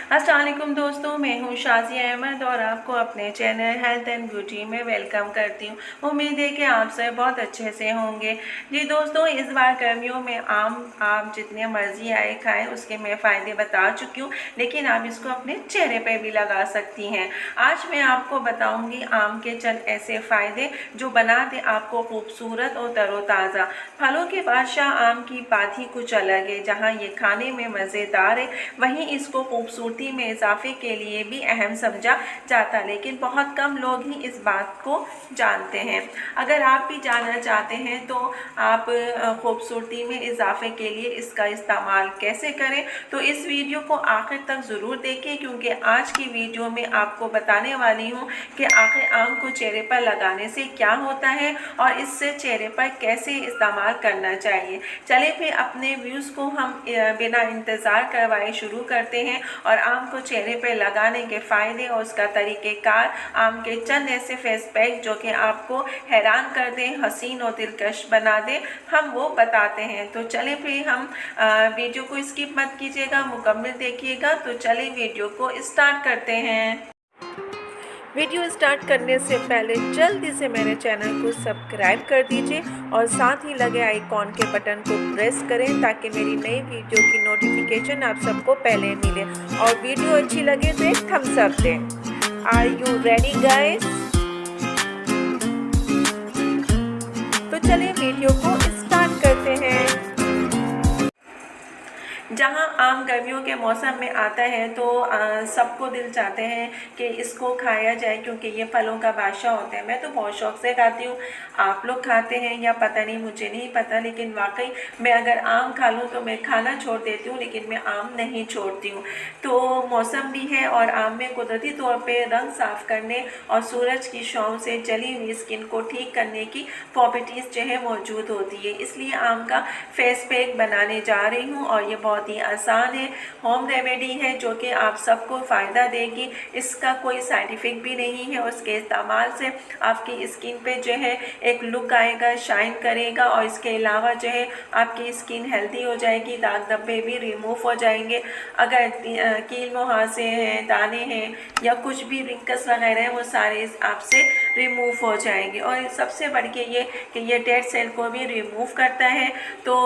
अस्सलाम वालेकुम दोस्तों, मैं हूँ शाज़िया अहमद और आपको अपने चैनल हेल्थ एंड ब्यूटी में वेलकम करती हूँ। उम्मीद है कि आप सब बहुत अच्छे से होंगे। जी दोस्तों, इस बार गर्मियों में आम आप जितने मर्जी आए खाएं, उसके मैं फ़ायदे बता चुकी हूँ, लेकिन आप इसको अपने चेहरे पे भी लगा सकती हैं। आज मैं आपको बताऊँगी आम के चंद ऐसे फ़ायदे जो बना दे आपको खूबसूरत और तरोताज़ा। फलों के बादशाह आम की बात ही कुछ अलग है। जहाँ ये खाने में मज़ेदार है, वहीं इसको खूबसूरती में इजाफे के लिए भी अहम समझा जाता, लेकिन बहुत कम लोग ही इस बात को जानते हैं। अगर आप भी जानना चाहते हैं तो आप खूबसूरती में इजाफे के लिए इसका इस्तेमाल कैसे करें, तो इस वीडियो को आखिर तक ज़रूर देखें, क्योंकि आज की वीडियो में आपको बताने वाली हूँ कि आखिर आम को चेहरे पर लगाने से क्या होता है और इससे चेहरे पर कैसे इस्तेमाल करना चाहिए। चले फिर अपने व्यूज़ को हम बिना इंतज़ार करवाए शुरू करते हैं और आम को चेहरे पर लगाने के फ़ायदे और उसका तरीक़ेकार, आम के चंद ऐसे फेस पैक जो कि आपको हैरान कर दें, हसीन और दिलकश बना दें, हम वो बताते हैं। तो चले फिर हम वीडियो को स्किप मत कीजिएगा, मुकम्मल देखिएगा। तो चले वीडियो को स्टार्ट करते हैं। वीडियो स्टार्ट करने से पहले जल्दी से मेरे चैनल को सब्सक्राइब कर दीजिए और साथ ही लगे आइकॉन के बटन को प्रेस करें ताकि मेरी नई वीडियो की नोटिफिकेशन आप सबको पहले मिले। और वीडियो अच्छी लगे तो एक थम्स अप दें। Are you ready guys? तो चलिए वीडियो को स्टार्ट करते हैं। जहाँ आम गर्मियों के मौसम में आता है तो सबको दिल चाहते हैं कि इसको खाया जाए, क्योंकि ये फलों का बादशाह होता है। मैं तो बहुत शौक़ से खाती हूँ, आप लोग खाते हैं या पता नहीं, मुझे नहीं पता, लेकिन वाकई मैं अगर आम खा लूँ तो मैं खाना छोड़ देती हूँ, लेकिन मैं आम नहीं छोड़ती हूँ। तो मौसम भी है और आम में कुदरती तौर पर रंग साफ़ करने और सूरज की छाँव से जली हुई स्किन को ठीक करने की प्रॉपर्टीज़ जो है मौजूद होती है। इसलिए आम का फेस पैक बनाने जा रही हूँ और ये बहुत ही आसान है, होम रेमेडी है जो कि आप सबको फ़ायदा देगी। इसका कोई साइड इफ़ेक्ट भी नहीं है। उसके इस्तेमाल से आपकी स्किन पे जो है एक लुक आएगा, शाइन करेगा और इसके अलावा जो है आपकी स्किन हेल्दी हो जाएगी, दाग धब्बे भी रिमूव हो जाएंगे। अगर कील मुहासे हैं, दाने हैं या कुछ भी रिंकल्स वगैरह हैं, वो सारे आपसे रिमूव हो जाएंगे। और सबसे बढ़ के ये कि ये डेड सेल को भी रिमूव करता है। तो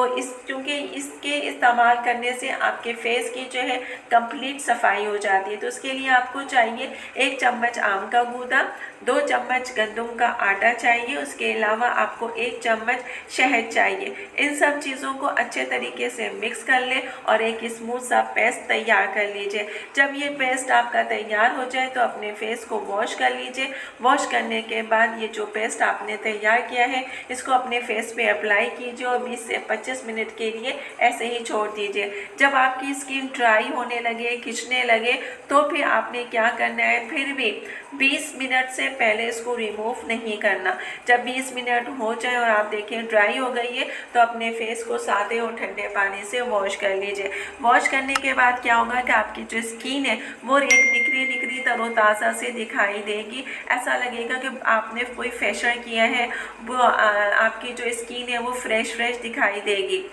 क्योंकि इसके इस्तेमाल करने से आपके फेस की जो है कंप्लीट सफाई हो जाती है। तो उसके लिए आपको चाहिए 1 चम्मच आम का गूदा, 2 चम्मच गंदम का आटा चाहिए, उसके अलावा आपको 1 चम्मच शहद चाहिए। इन सब चीज़ों को अच्छे तरीके से मिक्स कर लें और एक स्मूथ सा पेस्ट तैयार कर लीजिए। जब ये पेस्ट आपका तैयार हो जाए तो अपने फेस को वॉश कर लीजिए। वॉश करने के बाद ये जो पेस्ट आपने तैयार किया है इसको अपने फेस पे अप्लाई कीजिए और 20 से 25 मिनट के लिए ऐसे ही छोड़ दीजिए। जब आपकी स्किन ड्राई होने लगे, खिंचने लगे, तो फिर आपने क्या करना है, फिर भी 20 मिनट से पहले इसको रिमूव नहीं करना। जब 20 मिनट हो जाए और आप देखें ड्राई हो गई है तो अपने फेस को सादे और ठंडे पानी से वॉश कर लीजिए। वॉश करने के बाद क्या होगा कि आपकी जो स्किन है वो एक निखरी निखरी तरोताज़ा से दिखाई देगी। ऐसा लगेगा कि आपने कोई फेशियल किया है, वो आपकी जो स्किन है वो फ्रेश दिखाई देगी।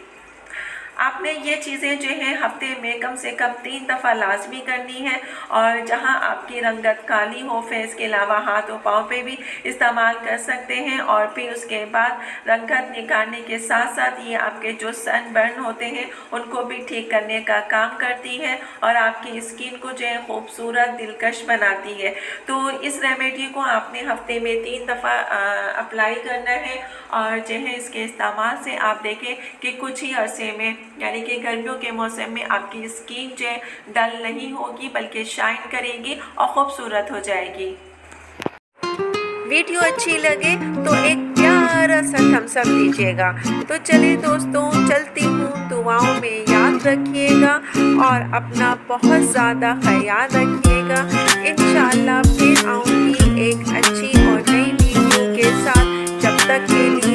आपने ये चीज़ें जो है हफ्ते में कम से कम 3 दफ़ा लाजमी करनी है। और जहां आपकी रंगत काली हो, फेस के अलावा हाथ और पाँव पे भी इस्तेमाल कर सकते हैं। और फिर उसके बाद रंगत निकालने के साथ साथ ये आपके जो सनबर्न होते हैं उनको भी ठीक करने का काम करती है और आपकी स्किन को जो है खूबसूरत दिलकश बनाती है। तो इस रेमेडी को आपने हफ्ते में 3 दफ़ा अप्लाई करना है और जो है इसके इस्तेमाल से आप देखें कि कुछ ही अरसे में, यानी कि गर्मियों के मौसम में आपकी स्किन जो डल नहीं होगी बल्कि शाइन करेगी और खूबसूरत हो जाएगी। वीडियो अच्छी लगे तो एक प्यारा सा थम्स अप दीजिएगा। तो चलिए दोस्तों, चलती हूँ, दुआओं में याद रखिएगा और अपना बहुत ज़्यादा ख्याल रखिएगा। इंशाअल्लाह फिर आऊँगी एक अच्छी और नई वीडियो के साथ। जब तक के लिए